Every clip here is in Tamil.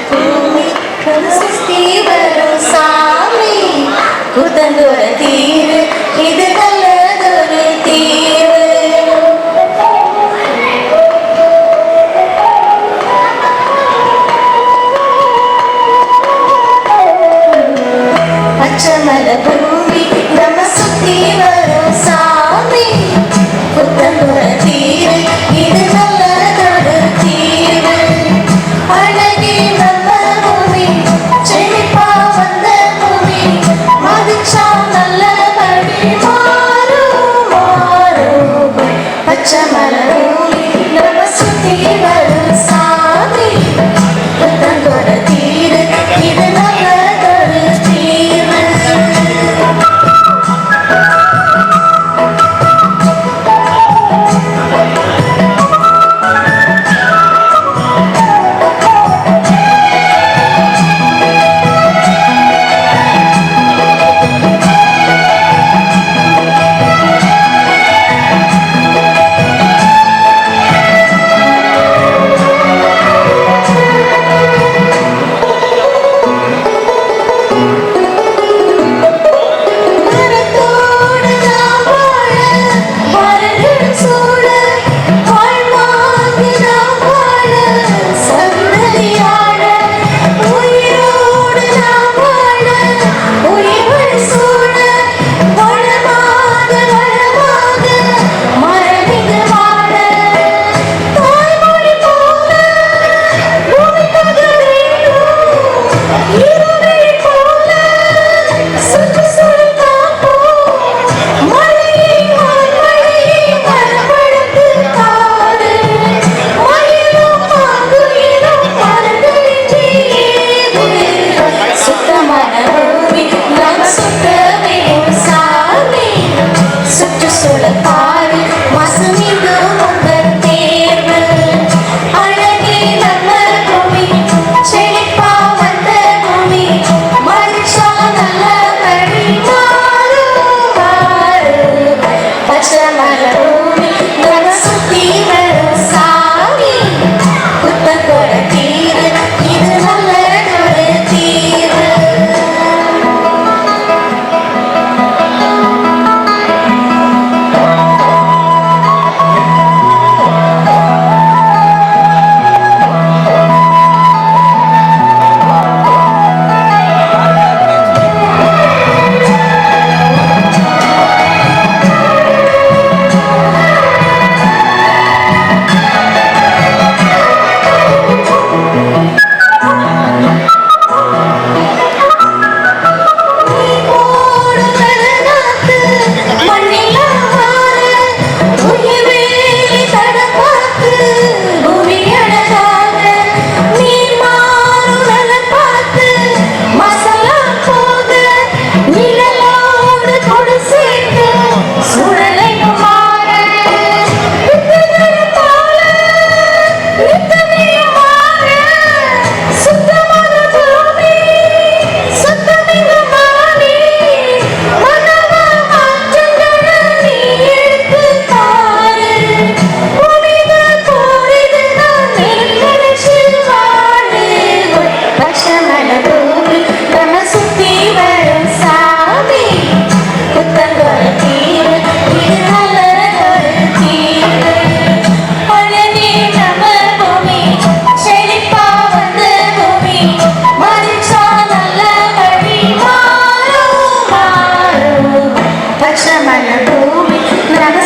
பூமி சுத்தி வரும் சாமி குதங்குற தீரு இது நல்லதொரு தீர்வு. பச்சமல பூமி நம்ம சுத்தி வரும் சாமி குதங்குற தீரு இது நல்லதொரு தீர்வு. அழகே நம்ம பூமி செழிப்பா வந்த பூமி மதிச்சா நல்லபடி மாறும் மாறும். பச்சமல பூமி நம்ம சுத்தி வரும் சாமி குதங்குற தீரு இது நல்லதொரு தீர்வு.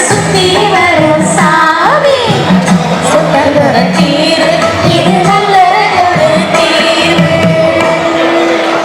சுத்தி வரும் சாமி சுத்தங்குற தீரு இது